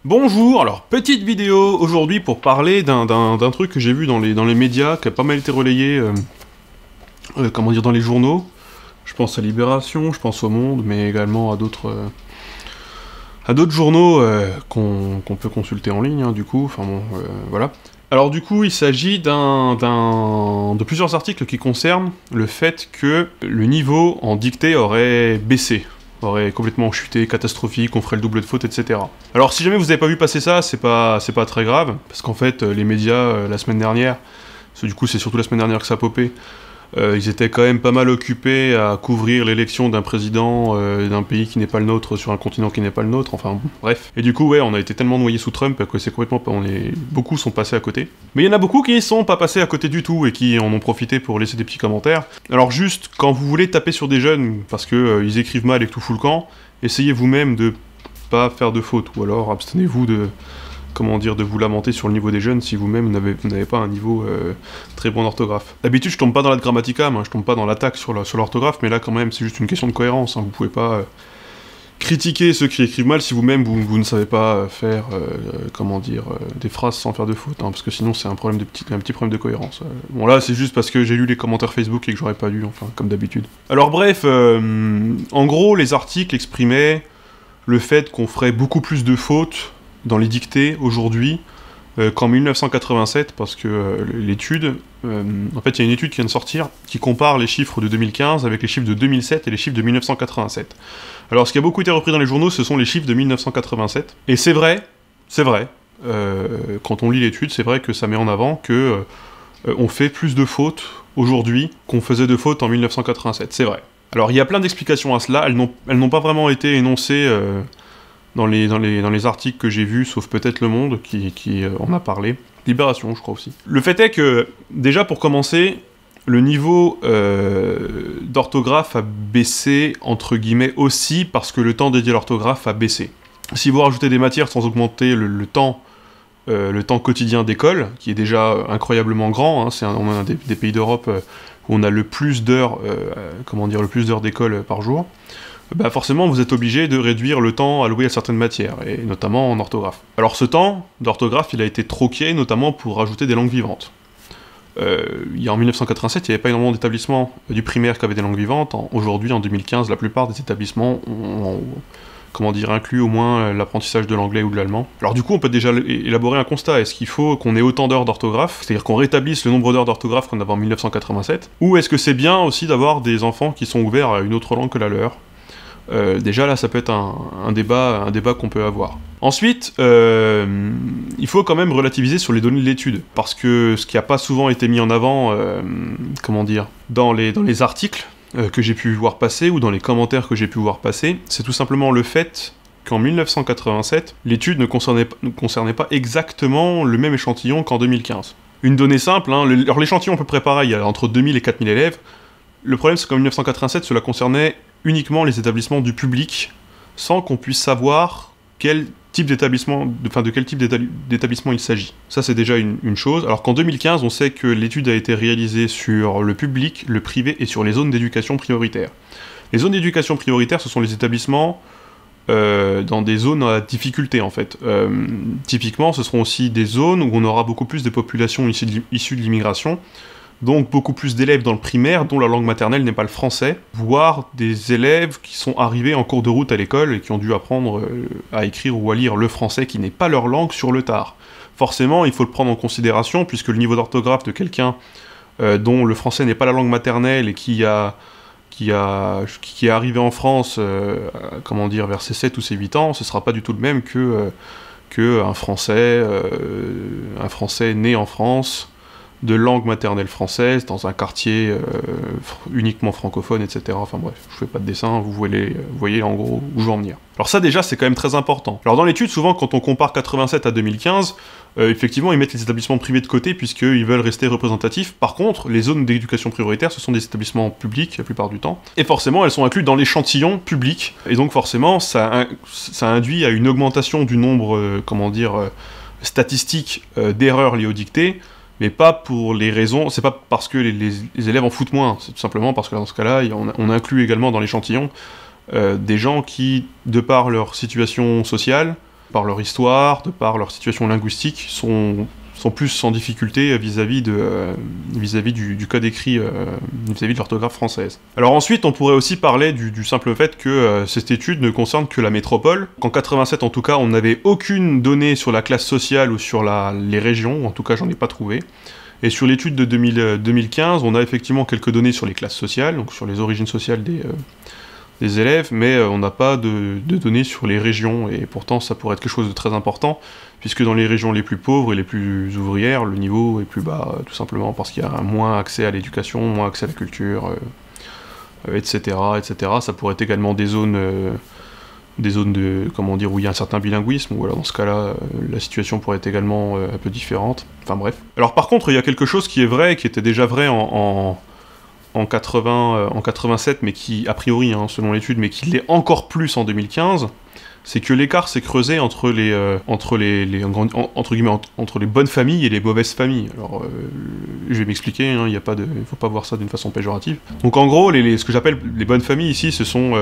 Bonjour, alors petite vidéo aujourd'hui pour parler d'un truc que j'ai vu dans les médias, qui a pas mal été relayé, comment dire, dans les journaux. Je pense à Libération, je pense au Monde, mais également à d'autres journaux qu'on peut consulter en ligne, hein, du coup, enfin bon, voilà. Alors du coup, il s'agit de plusieurs articles qui concernent le fait que le niveau en dictée aurait baissé. Aurait complètement chuté, catastrophique, on ferait le double de faute, etc. Alors si jamais vous avez pas vu passer ça, c'est pas très grave, parce qu'en fait, les médias, la semaine dernière, parce que du coup c'est surtout la semaine dernière que ça a popé, ils étaient quand même pas mal occupés à couvrir l'élection d'un président d'un pays qui n'est pas le nôtre sur un continent qui n'est pas le nôtre, enfin bon, bref. Et du coup, ouais, on a été tellement noyés sous Trump que c'est complètement... Beaucoup sont passés à côté. Mais il y en a beaucoup qui sont pas passés à côté du tout et qui en ont profité pour laisser des petits commentaires. Alors juste, quand vous voulez taper sur des jeunes parce que ils écrivent mal et que tout fout le camp, essayez vous-même de pas faire de fautes, ou alors abstenez-vous de... comment dire, de vous lamenter sur le niveau des jeunes si vous-même n'avez pas un niveau très bon d'orthographe. D'habitude, je tombe pas dans la grammatica, je tombe pas dans l'attaque sur l'orthographe, mais là, quand même, c'est juste une question de cohérence, hein. Vous pouvez pas critiquer ceux qui écrivent mal si vous-même, vous ne savez pas faire, comment dire, des phrases sans faire de faute, hein, parce que sinon, c'est un petit problème de cohérence. Bon, là, c'est juste parce que j'ai lu les commentaires Facebook et que j'aurais pas lu, enfin, comme d'habitude. Alors, bref, en gros, les articles exprimaient le fait qu'on ferait beaucoup plus de fautes dans les dictées aujourd'hui qu'en 1987, parce que l'étude, en fait il y a une étude qui vient de sortir, qui compare les chiffres de 2015 avec les chiffres de 2007 et les chiffres de 1987. Alors ce qui a beaucoup été repris dans les journaux, ce sont les chiffres de 1987, et c'est vrai, quand on lit l'étude, c'est vrai que ça met en avant que on fait plus de fautes aujourd'hui qu'on faisait de fautes en 1987, c'est vrai. Alors il y a plein d'explications à cela, elles n'ont pas vraiment été énoncées dans les articles que j'ai vus, sauf peut-être Le Monde, qui en a parlé. Libération, je crois aussi. Le fait est que, déjà pour commencer, le niveau d'orthographe a baissé, entre guillemets, aussi parce que le temps dédié à l'orthographe a baissé. Si vous rajoutez des matières sans augmenter le temps quotidien d'école, qui est déjà incroyablement grand, hein, on est un des pays d'Europe où on a le plus d'heures, le plus d'heures d'école par jour, bah forcément vous êtes obligé de réduire le temps alloué à certaines matières, et notamment en orthographe. Alors ce temps d'orthographe, il a été troqué notamment pour rajouter des langues vivantes. En 1987, il n'y avait pas énormément d'établissements du primaire qui avaient des langues vivantes. Aujourd'hui, en 2015, la plupart des établissements ont inclus au moins l'apprentissage de l'anglais ou de l'allemand. Alors du coup, on peut déjà élaborer un constat. Est-ce qu'il faut qu'on ait autant d'heures d'orthographe, c'est-à-dire qu'on rétablisse le nombre d'heures d'orthographe qu'on avait en 1987, ou est-ce que c'est bien aussi d'avoir des enfants qui sont ouverts à une autre langue que la leur? Déjà là ça peut être un débat qu'on peut avoir. Ensuite, il faut quand même relativiser sur les données de l'étude, parce que ce qui n'a pas souvent été mis en avant, dans les articles que j'ai pu voir passer, ou dans les commentaires que j'ai pu voir passer, c'est tout simplement le fait qu'en 1987, l'étude ne concernait pas exactement le même échantillon qu'en 2015. Une donnée simple, hein, alors l'échantillon à peu près pareil, il y a entre 2000 et 4000 élèves. Le problème c'est qu'en 1987, cela concernait uniquement les établissements du public, sans qu'on puisse savoir de quel type d'établissement il s'agit. Ça c'est déjà une chose, alors qu'en 2015, on sait que l'étude a été réalisée sur le public, le privé et sur les zones d'éducation prioritaire. Les zones d'éducation prioritaire, ce sont les établissements dans des zones à difficulté en fait. Typiquement, ce seront aussi des zones où on aura beaucoup plus de populations issues de l'immigration, donc beaucoup plus d'élèves dans le primaire dont la langue maternelle n'est pas le français, voire des élèves qui sont arrivés en cours de route à l'école et qui ont dû apprendre à écrire ou à lire le français qui n'est pas leur langue sur le tard. Forcément, il faut le prendre en considération, puisque le niveau d'orthographe de quelqu'un dont le français n'est pas la langue maternelle et qui est arrivé en France vers ses 7 ou ses 8 ans, ce sera pas du tout le même que un Français né en France, de langue maternelle française, dans un quartier uniquement francophone, etc. Enfin bref, je fais pas de dessin, vous voyez en gros où je veux en venir. Alors ça déjà, c'est quand même très important. Alors dans l'étude, souvent quand on compare 87 à 2015, effectivement ils mettent les établissements privés de côté puisqu'ils veulent rester représentatifs. Par contre, les zones d'éducation prioritaire, ce sont des établissements publics la plupart du temps, et forcément elles sont incluses dans l'échantillon public, et donc forcément ça induit à une augmentation du nombre, statistique d'erreurs liées aux dictées, mais pas pour les raisons, c'est pas parce que les élèves en foutent moins, c'est tout simplement parce que dans ce cas-là, on inclut également dans l'échantillon des gens qui, de par leur situation sociale, par leur histoire, de par leur situation linguistique, sont plus en difficulté vis-à-vis du code écrit, vis-à-vis de l'orthographe française. Alors ensuite, on pourrait aussi parler du simple fait que cette étude ne concerne que la métropole, qu'en 87 en tout cas, on n'avait aucune donnée sur la classe sociale ou sur les régions, en tout cas j'en ai pas trouvé. Et sur l'étude de 2015, on a effectivement quelques données sur les classes sociales, donc sur les origines sociales des élèves, mais on n'a pas de données sur les régions, et pourtant ça pourrait être quelque chose de très important, puisque dans les régions les plus pauvres et les plus ouvrières, le niveau est plus bas, tout simplement parce qu'il y a moins accès à l'éducation, moins accès à la culture, etc., etc. Ça pourrait être également des zones comment dire, où il y a un certain bilinguisme, ou alors dans ce cas-là, la situation pourrait être également un peu différente. Enfin bref. Alors par contre, il y a quelque chose qui est vrai, qui était déjà vrai en 87, mais qui, a priori, hein, selon l'étude, mais qui l'est encore plus en 2015, c'est que l'écart s'est creusé entre les bonnes familles et les mauvaises familles. Alors, je vais m'expliquer, hein, il faut pas voir ça d'une façon péjorative. Donc en gros, ce que j'appelle les bonnes familles ici, ce sont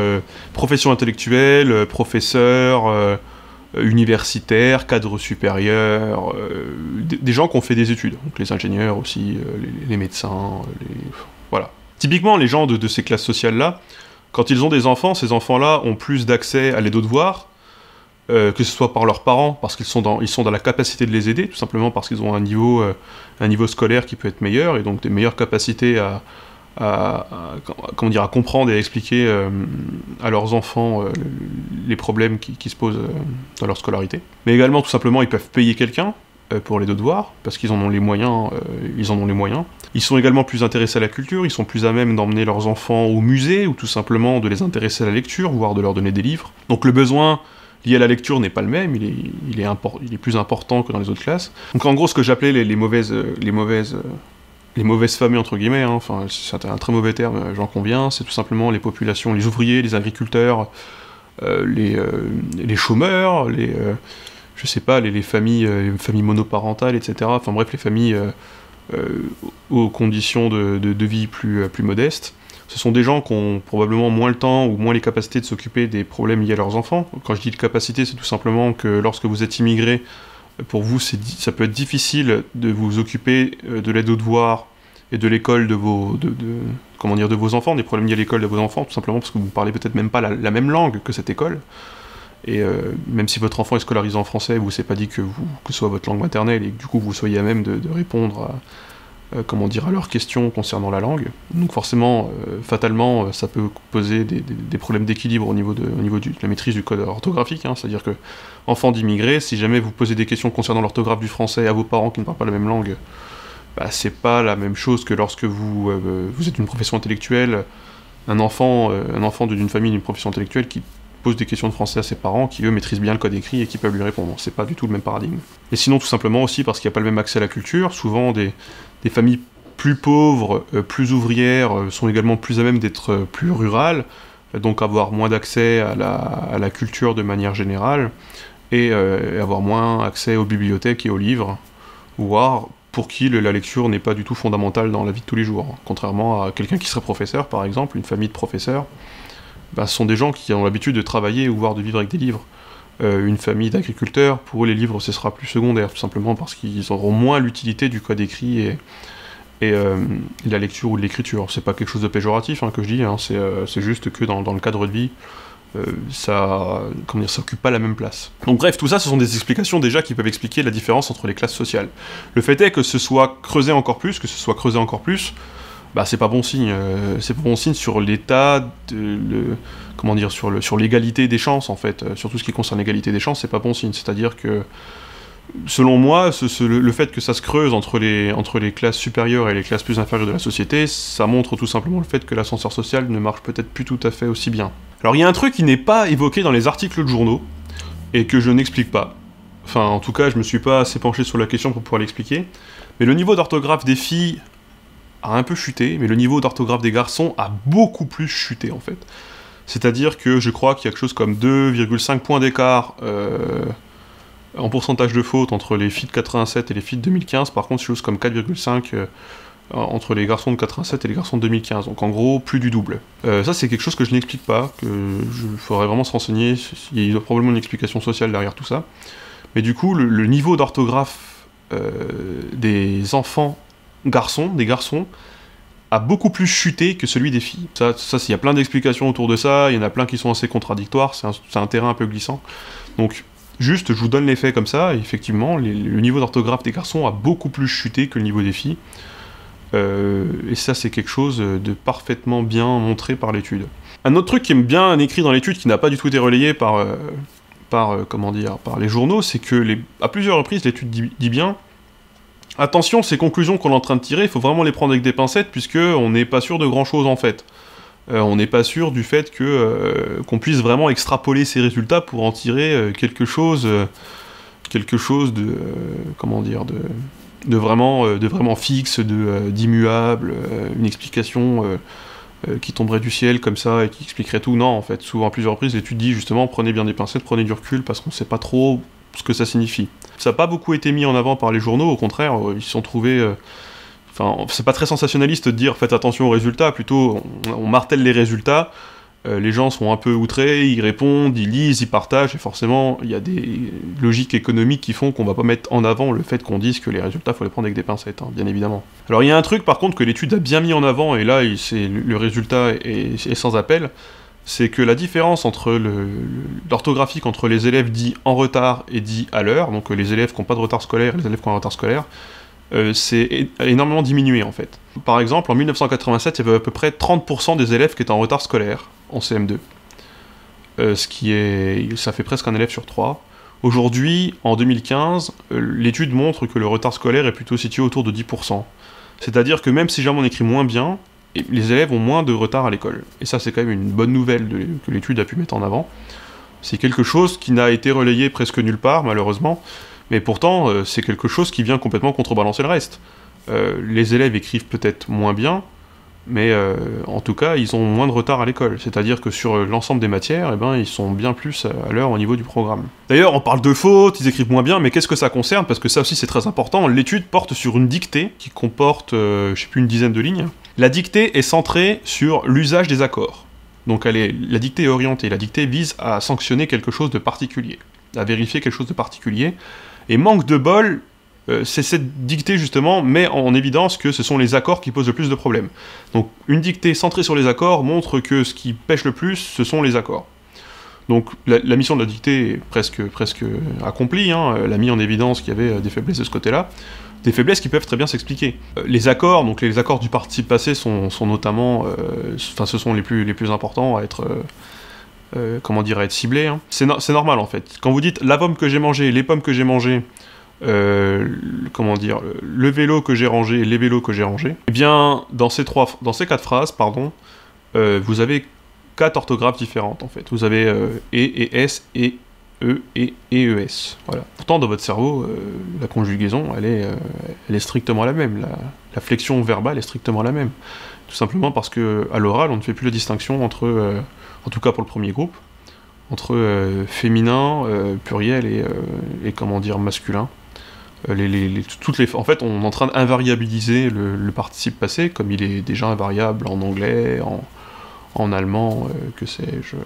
professions intellectuelles, professeurs, universitaires, cadres supérieurs, des gens qui ont fait des études, donc les ingénieurs aussi, les médecins, voilà. Typiquement, les gens de ces classes sociales-là, quand ils ont des enfants, ces enfants-là ont plus d'accès à l'aide aux devoirs, que ce soit par leurs parents, parce qu'ils sont dans la capacité de les aider, tout simplement parce qu'ils ont un niveau scolaire qui peut être meilleur, et donc des meilleures capacités à comprendre et à expliquer à leurs enfants les problèmes qui se posent dans leur scolarité. Mais également, tout simplement, ils peuvent payer quelqu'un pour les devoirs, parce qu'ils en ont les moyens, Ils sont également plus intéressés à la culture, ils sont plus à même d'emmener leurs enfants au musée, ou tout simplement de les intéresser à la lecture, voire de leur donner des livres. Donc le besoin lié à la lecture n'est pas le même, il est plus important que dans les autres classes. Donc en gros, ce que j'appelais les mauvaises familles, entre guillemets, hein, enfin c'est un très mauvais terme, j'en conviens, c'est tout simplement les populations, les ouvriers, les agriculteurs, les chômeurs, je sais pas, les familles monoparentales, etc. Enfin bref, les familles aux conditions de vie plus modestes. Ce sont des gens qui ont probablement moins le temps ou moins les capacités de s'occuper des problèmes liés à leurs enfants. Quand je dis de capacité, c'est tout simplement que lorsque vous êtes immigré, pour vous, ça peut être difficile de vous occuper de l'aide aux devoirs et de l'école de vos enfants, des problèmes liés à l'école de vos enfants, tout simplement parce que vous ne parlez peut-être même pas la même langue que cette école. Et même si votre enfant est scolarisé en français, vous s'est pas dit que ce soit votre langue maternelle et que du coup vous soyez à même de répondre à leurs questions concernant la langue. Donc forcément, fatalement, ça peut poser des problèmes d'équilibre au niveau de la maîtrise du code orthographique, hein. C'est-à-dire que, enfant d'immigrés, si jamais vous posez des questions concernant l'orthographe du français à vos parents qui ne parlent pas la même langue, bah, c'est pas la même chose que lorsque vous êtes une profession intellectuelle, un enfant d'une famille d'une profession intellectuelle qui pose des questions de français à ses parents, qui eux maîtrisent bien le code écrit et qui peuvent lui répondre. C'est pas du tout le même paradigme. Et sinon, tout simplement aussi parce qu'il n'y a pas le même accès à la culture, souvent des familles plus pauvres, plus ouvrières, sont également plus à même d'être plus rurales, donc avoir moins d'accès à la culture de manière générale, et avoir moins accès aux bibliothèques et aux livres, voire pour qui la lecture n'est pas du tout fondamentale dans la vie de tous les jours. Contrairement à quelqu'un qui serait professeur, par exemple, une famille de professeurs, ce sont des gens qui ont l'habitude de travailler ou voire de vivre avec des livres. Une famille d'agriculteurs, pour eux les livres ce sera plus secondaire, tout simplement parce qu'ils auront moins l'utilité du code écrit et la lecture ou de l'écriture. C'est pas quelque chose de péjoratif que je dis, hein, c'est juste que dans le cadre de vie, ça occupe pas la même place. Donc bref, tout ça, ce sont des explications déjà qui peuvent expliquer la différence entre les classes sociales. Le fait est que ce soit creusé encore plus, bah c'est pas bon signe. C'est pas bon signe sur l'état, sur l'égalité des chances en fait. Sur tout ce qui concerne l'égalité des chances, c'est pas bon signe. C'est-à-dire que, selon moi, le fait que ça se creuse entre les classes supérieures et les classes plus inférieures de la société, ça montre tout simplement le fait que l'ascenseur social ne marche peut-être plus tout à fait aussi bien. Alors il y a un truc qui n'est pas évoqué dans les articles de journaux, et que je n'explique pas. Enfin, en tout cas, je me suis pas assez penché sur la question pour pouvoir l'expliquer, mais le niveau d'orthographe des filles a un peu chuté, mais le niveau d'orthographe des garçons a beaucoup plus chuté, en fait. C'est-à-dire que je crois qu'il y a quelque chose comme 2,5 points d'écart en pourcentage de fautes entre les filles de 87 et les filles de 2015. Par contre, quelque chose comme 4,5 entre les garçons de 87 et les garçons de 2015, donc en gros plus du double. Ça c'est quelque chose que je n'explique pas, que je faudrait vraiment se renseigner, il y a probablement une explication sociale derrière tout ça. Mais du coup, le niveau d'orthographe des enfants garçons, a beaucoup plus chuté que celui des filles. Ça il y a plein d'explications autour de ça, il y en a plein qui sont assez contradictoires, c'est un terrain un peu glissant. Donc, juste, je vous donne les faits comme ça, et effectivement, le niveau d'orthographe des garçons a beaucoup plus chuté que le niveau des filles. Et ça, c'est quelque chose de parfaitement bien montré par l'étude. Un autre truc qui est bien écrit dans l'étude, qui n'a pas du tout été relayé par les journaux, c'est que à plusieurs reprises, l'étude dit bien attention, ces conclusions qu'on est en train de tirer, il faut vraiment les prendre avec des pincettes, puisqu'on n'est pas sûr de grand-chose en fait. On n'est pas sûr du fait qu'on puisse vraiment extrapoler ces résultats pour en tirer quelque chose de vraiment fixe, d'immuable, une explication qui tomberait du ciel comme ça et qui expliquerait tout. Non, en fait, souvent à plusieurs reprises, l'étude dit justement prenez bien des pincettes, prenez du recul, parce qu'on ne sait pas trop ce que ça signifie. Ça n'a pas beaucoup été mis en avant par les journaux, au contraire, ils se sont trouvés... c'est pas très sensationnaliste de dire faites attention aux résultats, plutôt on martèle les résultats, les gens sont un peu outrés, ils répondent, ils lisent, ils partagent, et forcément il y a des logiques économiques qui font qu'on va pas mettre en avant le fait qu'on dise que les résultats faut les prendre avec des pincettes, bien évidemment. Alors il y a un truc par contre que l'étude a bien mis en avant, et là le résultat est sans appel, c'est que la différence entre l'orthographique entre les élèves dits en retard et dits à l'heure, donc les élèves qui n'ont pas de retard scolaire et les élèves qui ont un retard scolaire, c'est énormément diminué en fait. Par exemple, en 1987, il y avait à peu près 30% des élèves qui étaient en retard scolaire en CM2. Ça fait presque un élève sur 3. Aujourd'hui, en 2015, l'étude montre que le retard scolaire est plutôt situé autour de 10%. C'est-à-dire que même si jamais on écrit moins bien, les élèves ont moins de retard à l'école. Et ça, c'est quand même une bonne nouvelle que l'étude a pu mettre en avant. C'est quelque chose qui n'a été relayé presque nulle part, malheureusement, mais pourtant, c'est quelque chose qui vient complètement contrebalancer le reste. Les élèves écrivent peut-être moins bien, mais en tout cas, ils ont moins de retard à l'école. C'est-à-dire que sur l'ensemble des matières, ils sont bien plus à l'heure au niveau du programme. D'ailleurs, on parle de fautes, ils écrivent moins bien, mais qu'est-ce que ça concerne? Parce que ça aussi, c'est très important. L'étude porte sur une dictée qui comporte, je sais plus, une dizaine de lignes. La dictée est centrée sur l'usage des accords. Donc la dictée est orientée. La dictée vise à sanctionner quelque chose de particulier, à vérifier quelque chose de particulier. Et manque de bol, c'est cette dictée justement met en évidence que ce sont les accords qui posent le plus de problèmes. Donc une dictée centrée sur les accords montre que ce qui pêche le plus, ce sont les accords. Donc la mission de la dictée est presque accomplie, elle a mis en évidence qu'il y avait des faiblesses de ce côté-là, des faiblesses qui peuvent très bien s'expliquer. Les accords, donc les accords du participe passé sont notamment, ce sont les plus importants à être... à être ciblés. C'est normal en fait. Quand vous dites la pomme que j'ai mangée, les pommes que j'ai mangées, le vélo que j'ai rangé, les vélos que j'ai rangés, eh bien, dans ces 4 phrases, vous avez 4 orthographes différentes en fait. Vous avez et s, et et ES. Voilà. Pourtant, dans votre cerveau, la conjugaison, elle est strictement la même. La flexion verbale est strictement la même. Tout simplement parce que à l'oral, on ne fait plus la distinction entre, en tout cas pour le premier groupe, entre féminin, pluriel et masculin. En fait, on est en train d'invariabiliser le participe passé, comme il est déjà invariable en anglais, en allemand, que sais-je.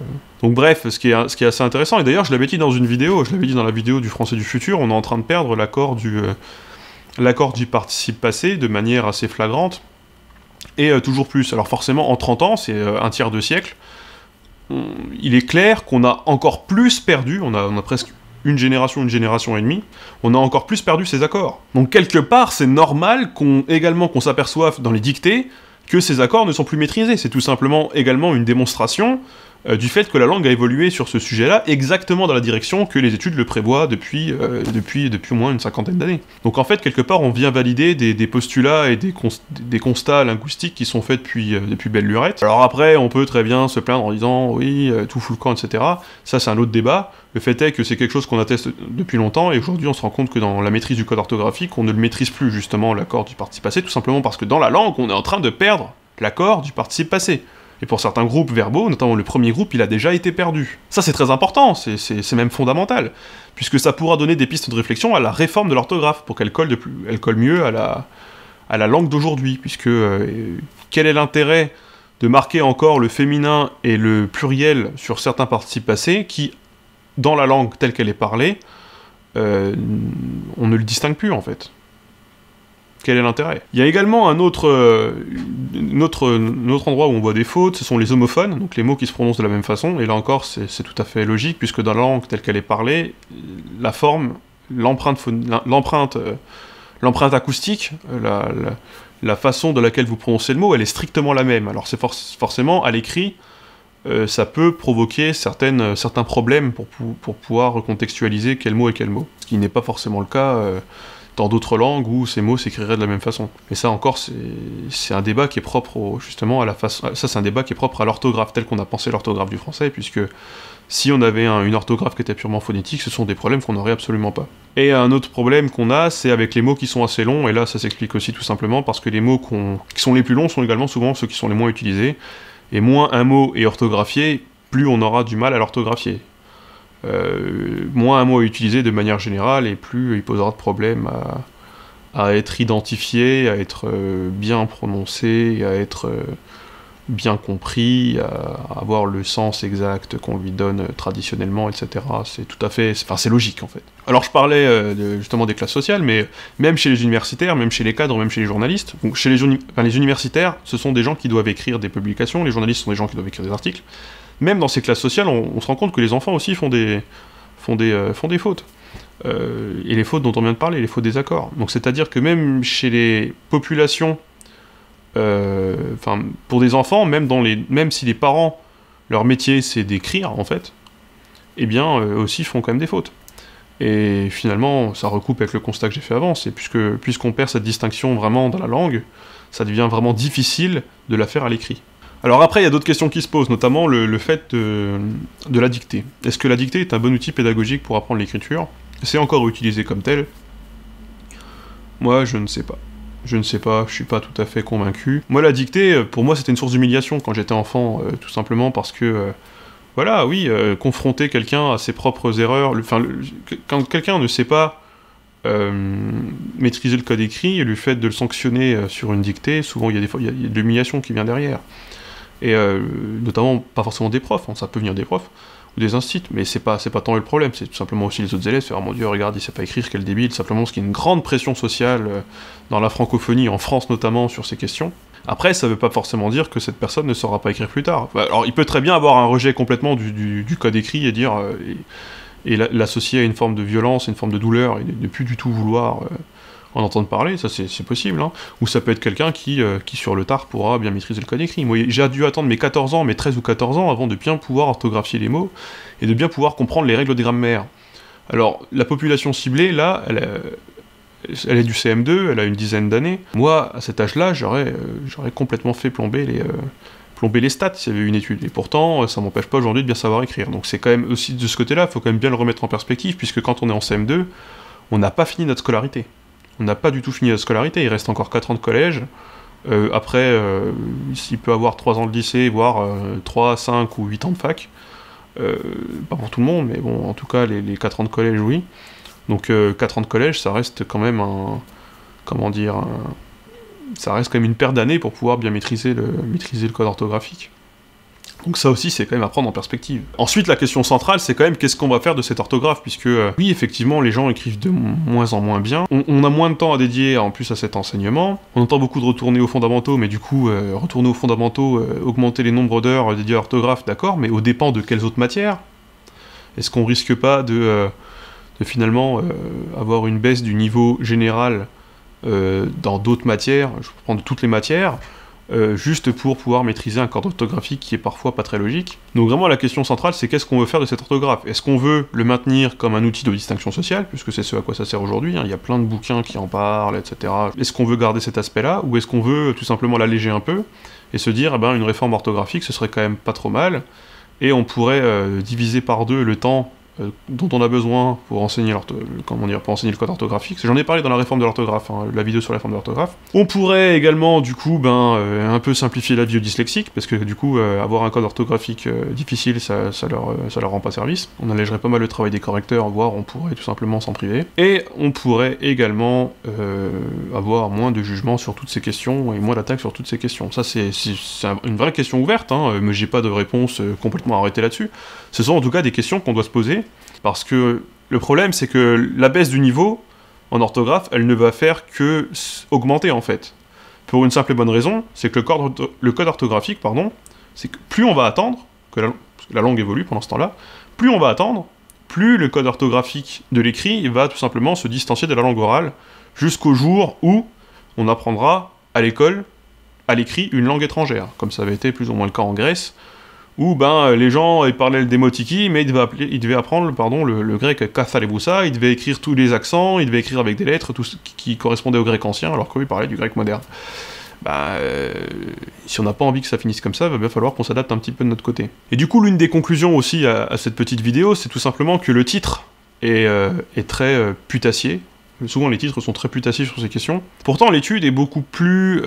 Donc bref, ce qui est assez intéressant, et d'ailleurs je l'avais dit dans une vidéo, je l'avais dit dans la vidéo du français du futur, on est en train de perdre l'accord du participe passé de manière assez flagrante, et toujours plus. Alors forcément, en 30 ans, c'est un tiers de siècle, il est clair qu'on a encore plus perdu, on a presque une génération et demie, on a encore plus perdu ces accords. Donc quelque part, c'est normal qu'on s'aperçoive dans les dictées que ces accords ne sont plus maîtrisés. C'est tout simplement également une démonstration du fait que la langue a évolué sur ce sujet-là, exactement dans la direction que les études le prévoient depuis au moins une cinquantaine d'années. Donc en fait, quelque part, on vient valider des postulats et des constats linguistiques qui sont faits depuis belle lurette. Alors après, on peut très bien se plaindre en disant « oui, tout fout le camp, etc. » Ça, c'est un autre débat. Le fait est que c'est quelque chose qu'on atteste depuis longtemps, et aujourd'hui, on se rend compte que dans la maîtrise du code orthographique, on ne le maîtrise plus, justement, l'accord du participe passé, tout simplement parce que dans la langue, on est en train de perdre l'accord du participe passé. Et pour certains groupes verbaux, notamment le premier groupe, il a déjà été perdu. Ça, c'est très important, c'est même fondamental, puisque ça pourra donner des pistes de réflexion à la réforme de l'orthographe, pour qu'elle colle mieux à à la langue d'aujourd'hui, puisque quel est l'intérêt de marquer encore le féminin et le pluriel sur certains participes passés qui, dans la langue telle qu'elle est parlée, on ne le distingue plus en fait. Quel est l'intérêt? Il y a également un autre endroit où on voit des fautes, ce sont les homophones, donc les mots qui se prononcent de la même façon, et là encore c'est tout à fait logique, puisque dans la langue telle qu'elle est parlée, la forme, l'empreinte acoustique, la façon de laquelle vous prononcez le mot, elle est strictement la même. Alors c'est forcément, à l'écrit, ça peut provoquer certains problèmes pour pouvoir recontextualiser quel mot est quel mot, ce qui n'est pas forcément le cas dans d'autres langues où ces mots s'écriraient de la même façon. Mais ça encore, c'est un débat qui est propre justement à la façon. Ça, c'est un débat qui est propre à l'orthographe, tel qu'on a pensé l'orthographe du français, puisque si on avait une orthographe qui était purement phonétique, ce sont des problèmes qu'on n'aurait absolument pas. Et un autre problème qu'on a, c'est avec les mots qui sont assez longs, et là ça s'explique aussi tout simplement parce que les mots qui sont les plus longs sont également souvent ceux qui sont les moins utilisés, et moins un mot est orthographié, plus on aura du mal à l'orthographier. Moins un mot est utilisé de manière générale, et plus il posera de problèmes à être identifié, à être bien prononcé, à être bien compris, à avoir le sens exact qu'on lui donne traditionnellement, etc. C'est tout à fait... Enfin, c'est logique, en fait. Alors, je parlais justement des classes sociales, mais même chez les universitaires, même chez les cadres, même chez les journalistes, donc chez les universitaires, ce sont des gens qui doivent écrire des publications, les journalistes sont des gens qui doivent écrire des articles. Même dans ces classes sociales, on se rend compte que les enfants aussi font des fautes. Et les fautes dont on vient de parler, les fautes des accords. Donc c'est-à-dire que même chez les populations, pour des enfants, même si les parents, leur métier c'est d'écrire en fait, eh bien eux aussi font quand même des fautes. Et finalement, ça recoupe avec le constat que j'ai fait avant, c'est puisqu'on perd cette distinction vraiment dans la langue, ça devient vraiment difficile de la faire à l'écrit. Alors après, il y a d'autres questions qui se posent, notamment le fait de la dictée. Est-ce que la dictée est un bon outil pédagogique pour apprendre l'écriture? C'est encore utilisé comme tel? Moi, je ne sais pas. Je ne sais pas, je suis pas tout à fait convaincu. Moi, la dictée, pour moi, c'était une source d'humiliation quand j'étais enfant, tout simplement parce que, voilà, oui, confronter quelqu'un à ses propres erreurs, quand quelqu'un ne sait pas maîtriser le code écrit, et le fait de le sanctionner sur une dictée, souvent il y a de l'humiliation qui vient derrière. Et notamment, pas forcément des profs, hein, ça peut venir des profs, ou des instituts, mais c'est pas tant le problème, c'est tout simplement aussi les autres élèves, faire « Oh mon Dieu, regarde, il sait pas écrire, quel débile », simplement parce qu'il y a une grande pression sociale dans la francophonie, en France notamment, sur ces questions. Après, ça veut pas forcément dire que cette personne ne saura pas écrire plus tard. Alors, il peut très bien avoir un rejet complètement du code écrit et dire... et l'associer à une forme de violence, une forme de douleur, et ne plus du tout vouloir en entendre parler, ça c'est possible, hein. Ou ça peut être quelqu'un qui sur le tard pourra bien maîtriser le code écrit. Moi j'ai dû attendre mes 14 ans, mes 13 ou 14 ans avant de bien pouvoir orthographier les mots, et de bien pouvoir comprendre les règles de grammaire. Alors, la population ciblée, là, elle est du CM2, elle a une dizaine d'années. Moi, à cet âge-là, j'aurais complètement fait plomber les stats s'il y avait une étude. Et pourtant, ça m'empêche pas aujourd'hui de bien savoir écrire. Donc c'est quand même aussi de ce côté-là, il faut quand même bien le remettre en perspective, puisque quand on est en CM2, on n'a pas fini notre scolarité. On n'a pas du tout fini notre scolarité, il reste encore 4 ans de collège. Après, il peut avoir 3 ans de lycée, voire 3, 5 ou 8 ans de fac. Pas pour tout le monde, mais bon, en tout cas, les 4 ans de collège, oui. Donc 4 ans de collège, ça reste quand même ça reste quand même une paire d'années pour pouvoir bien maîtriser le code orthographique. Donc ça aussi, c'est quand même à prendre en perspective. Ensuite, la question centrale, c'est quand même qu'est-ce qu'on va faire de cette orthographe, puisque oui, effectivement, les gens écrivent de moins en moins bien. On a moins de temps à dédier en plus à cet enseignement. On entend beaucoup de retourner aux fondamentaux, mais du coup, retourner aux fondamentaux, augmenter les nombres d'heures dédiées à l'orthographe, d'accord, mais au dépens de quelles autres matières? Est-ce qu'on risque pas de finalement avoir une baisse du niveau général dans d'autres matières, je peux prendre toutes les matières, juste pour pouvoir maîtriser un code orthographique qui est parfois pas très logique. Donc vraiment la question centrale, c'est qu'est-ce qu'on veut faire de cette orthographe? Est-ce qu'on veut le maintenir comme un outil de distinction sociale, puisque c'est ce à quoi ça sert aujourd'hui, hein, il y a plein de bouquins qui en parlent, etc. Est-ce qu'on veut garder cet aspect-là, ou est-ce qu'on veut tout simplement l'alléger un peu, et se dire, une réforme orthographique, ce serait quand même pas trop mal, et on pourrait diviser par deux le temps dont on a besoin pour enseigner pour enseigner le code orthographique. J'en ai parlé dans la réforme de l'orthographe, hein, la vidéo sur la réforme de l'orthographe. On pourrait également, du coup, un peu simplifier la vie aux dyslexiques, parce que du coup, avoir un code orthographique difficile, ça leur rend pas service. On allégerait pas mal le travail des correcteurs, voire on pourrait tout simplement s'en priver. Et on pourrait également avoir moins de jugement sur toutes ces questions, et moins d'attaques sur toutes ces questions. Ça, c'est une vraie question ouverte, hein, mais j'ai pas de réponse complètement arrêtée là-dessus. Ce sont en tout cas des questions qu'on doit se poser, parce que le problème, c'est que la baisse du niveau en orthographe, elle ne va faire que augmenter, en fait. Pour une simple et bonne raison, c'est que le code orthographique, c'est que plus on va attendre, parce que la langue évolue pendant ce temps-là, plus on va attendre, plus le code orthographique de l'écrit va tout simplement se distancier de la langue orale, jusqu'au jour où on apprendra à l'école, à l'écrit, une langue étrangère, comme ça avait été plus ou moins le cas en Grèce, où les gens ils parlaient le démotiki, mais ils devaient apprendre le grec kathaleboussa, ils devaient écrire tous les accents, ils devaient écrire avec des lettres, tout ce qui correspondait au grec ancien, alors qu'eux ils parlaient du grec moderne. Si on n'a pas envie que ça finisse comme ça, il va bien falloir qu'on s'adapte un petit peu de notre côté. Et du coup, l'une des conclusions aussi à cette petite vidéo, c'est tout simplement que le titre est très putassier. Souvent les titres sont très putassiers sur ces questions. Pourtant l'étude est beaucoup plus...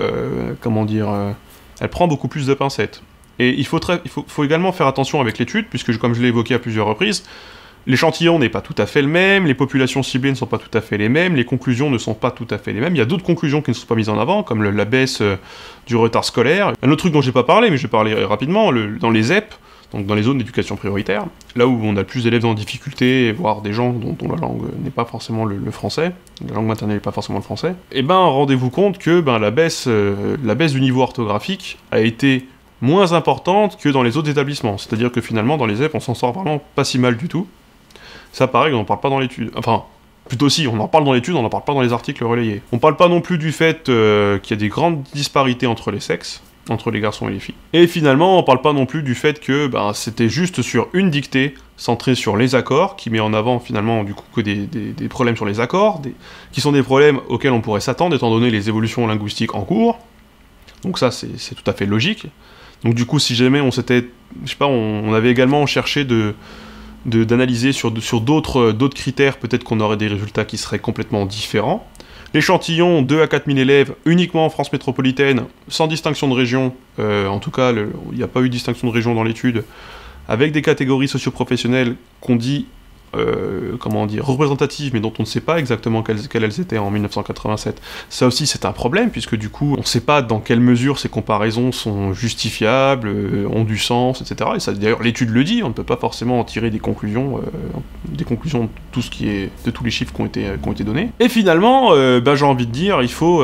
elle prend beaucoup plus de pincettes. Et il faut également faire attention avec l'étude, puisque comme je l'ai évoqué à plusieurs reprises, l'échantillon n'est pas tout à fait le même, les populations ciblées ne sont pas tout à fait les mêmes, les conclusions ne sont pas tout à fait les mêmes, il y a d'autres conclusions qui ne sont pas mises en avant, comme la baisse du retard scolaire. Un autre truc dont j'ai pas parlé, mais je vais parler rapidement, dans les ZEP, donc dans les zones d'éducation prioritaire, là où on a plus d'élèves en difficulté, voire des gens dont la langue n'est pas forcément le français, la langue maternelle n'est pas forcément le français, et rendez-vous compte que la baisse du niveau orthographique a été moins importante que dans les autres établissements. C'est-à-dire que finalement, dans les ZEP, on s'en sort vraiment pas si mal du tout. Ça, pareil, on n'en parle pas dans l'étude. Enfin, plutôt si, on en parle dans l'étude, on n'en parle pas dans les articles relayés. On parle pas non plus du fait qu'il y a des grandes disparités entre les sexes, entre les garçons et les filles. Et finalement, on parle pas non plus du fait que c'était juste sur une dictée, centrée sur les accords, qui met en avant finalement du coup que des problèmes sur les accords, qui sont des problèmes auxquels on pourrait s'attendre, étant donné les évolutions linguistiques en cours. Donc ça, c'est tout à fait logique. Donc du coup, si jamais on avait également cherché d'analyser sur d'autres critères, peut-être qu'on aurait des résultats qui seraient complètement différents. L'échantillon 2 à 4 000 élèves, uniquement en France métropolitaine, sans distinction de région, en tout cas, il n'y a pas eu de distinction de région dans l'étude, avec des catégories socio-professionnelles qu'on dit représentatives, mais dont on ne sait pas exactement quelles elles étaient en 1987. Ça aussi, c'est un problème, puisque du coup, on ne sait pas dans quelle mesure ces comparaisons sont justifiables, ont du sens, etc. Et ça, d'ailleurs, l'étude le dit, on ne peut pas forcément en tirer des conclusions de tous les chiffres qui ont été donnés. Et finalement, j'ai envie de dire, il faut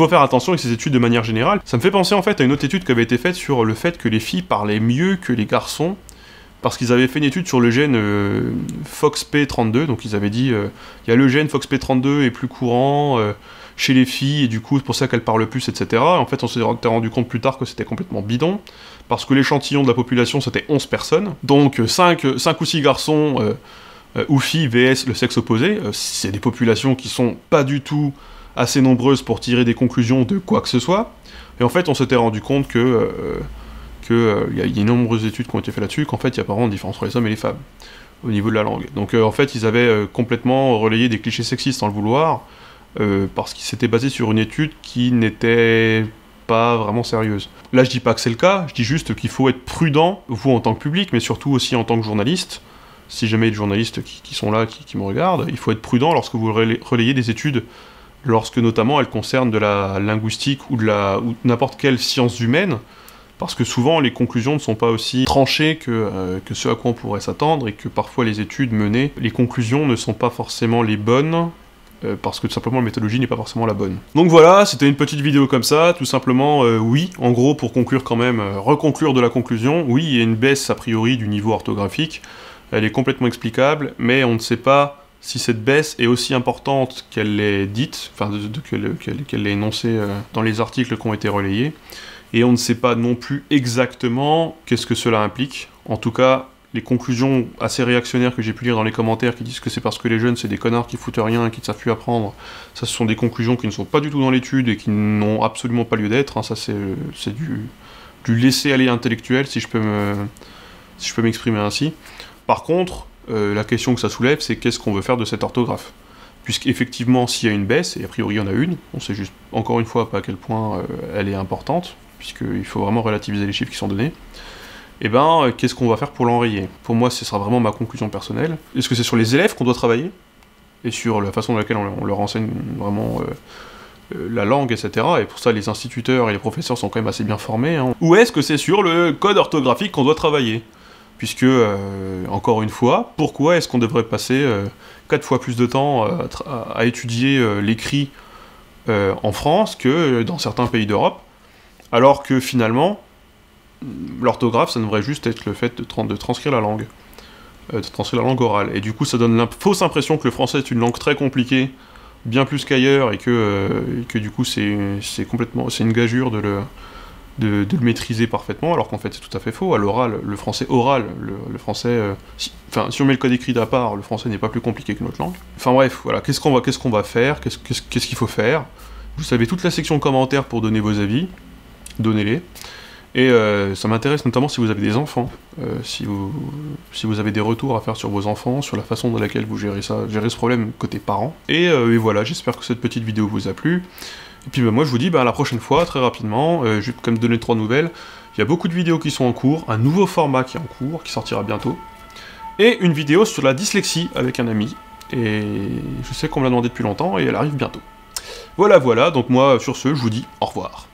faire attention avec ces études de manière générale. Ça me fait penser en fait à une autre étude qui avait été faite sur le fait que les filles parlaient mieux que les garçons, parce qu'ils avaient fait une étude sur le gène FOXP32, donc ils avaient dit il y a le gène FOXP32 est plus courant chez les filles, et du coup c'est pour ça qu'elles parlent plus, etc. En fait on s'est rendu compte plus tard que c'était complètement bidon, parce que l'échantillon de la population c'était 11 personnes, donc 5 ou 6 garçons ou filles vs le sexe opposé, c'est des populations qui sont pas du tout assez nombreuses pour tirer des conclusions de quoi que ce soit, et en fait on s'était rendu compte que il y a de nombreuses études qui ont été faites là-dessus, qu'en fait il y a pas vraiment de différence entre les hommes et les femmes au niveau de la langue. Donc en fait ils avaient complètement relayé des clichés sexistes sans le vouloir, parce qu'ils s'étaient basés sur une étude qui n'était pas vraiment sérieuse. Là je dis pas que c'est le cas, je dis juste qu'il faut être prudent, vous en tant que public, mais surtout aussi en tant que journaliste, si jamais il y a des journalistes qui sont là, qui me regardent, il faut être prudent lorsque vous relayez des études, lorsque notamment elles concernent de la linguistique ou n'importe quelle science humaine, parce que souvent les conclusions ne sont pas aussi tranchées que ce à quoi on pourrait s'attendre, et que parfois les études menées, les conclusions ne sont pas forcément les bonnes, parce que tout simplement la méthodologie n'est pas forcément la bonne. Donc voilà, c'était une petite vidéo comme ça, tout simplement, oui, en gros, pour conclure quand même, reconclure de la conclusion, oui, il y a une baisse a priori du niveau orthographique, elle est complètement explicable, mais on ne sait pas si cette baisse est aussi importante qu'elle l'est dite, enfin qu'elle l'est énoncée dans les articles qui ont été relayés, et on ne sait pas non plus exactement qu'est-ce que cela implique. En tout cas, les conclusions assez réactionnaires que j'ai pu lire dans les commentaires qui disent que c'est parce que les jeunes c'est des connards qui foutent rien et qui ne savent plus apprendre, ça ce sont des conclusions qui ne sont pas du tout dans l'étude et qui n'ont absolument pas lieu d'être, hein. Ça c'est du laisser-aller intellectuel, si je peux m'exprimer ainsi. Par contre, la question que ça soulève, c'est qu'est-ce qu'on veut faire de cette orthographe? Puisqu'effectivement, s'il y a une baisse, et a priori il y en a une, on sait juste encore une fois pas à quel point elle est importante, puisqu'il faut vraiment relativiser les chiffres qui sont donnés, et ben, qu'est-ce qu'on va faire pour l'enrayer? Pour moi, ce sera vraiment ma conclusion personnelle. Est-ce que c'est sur les élèves qu'on doit travailler? Et sur la façon dans laquelle on leur enseigne vraiment la langue, etc. Et pour ça, les instituteurs et les professeurs sont quand même assez bien formés. Hein. Ou est-ce que c'est sur le code orthographique qu'on doit travailler? Puisque, encore une fois, pourquoi est-ce qu'on devrait passer 4 fois plus de temps à étudier l'écrit en France que dans certains pays d'Europe, alors que finalement, l'orthographe, ça devrait juste être le fait de transcrire la langue. De transcrire la langue orale. Et du coup, ça donne la fausse impression que le français est une langue très compliquée, bien plus qu'ailleurs, et que du coup, c'est une gageure de le maîtriser parfaitement, alors qu'en fait, c'est tout à fait faux. À l'oral, le français oral, le français... si on met le code écrit d'à part, le français n'est pas plus compliqué que notre langue. Enfin bref, voilà, qu'est-ce qu'on va faire? Qu'est-ce qu'il faut faire? Vous savez, toute la section commentaires pour donner vos avis. Donnez-les. Et ça m'intéresse notamment si vous avez des enfants, si vous avez des retours à faire sur vos enfants, sur la façon dans laquelle vous gérez ce problème côté parents. Et voilà, j'espère que cette petite vidéo vous a plu. Et puis moi je vous dis à la prochaine fois, très rapidement, je vais quand même donner 3 nouvelles. Il y a beaucoup de vidéos qui sont en cours, un nouveau format qui est en cours, qui sortira bientôt. Et une vidéo sur la dyslexie avec un ami. Et je sais qu'on me l'a demandé depuis longtemps et elle arrive bientôt. Voilà, donc moi sur ce, je vous dis au revoir.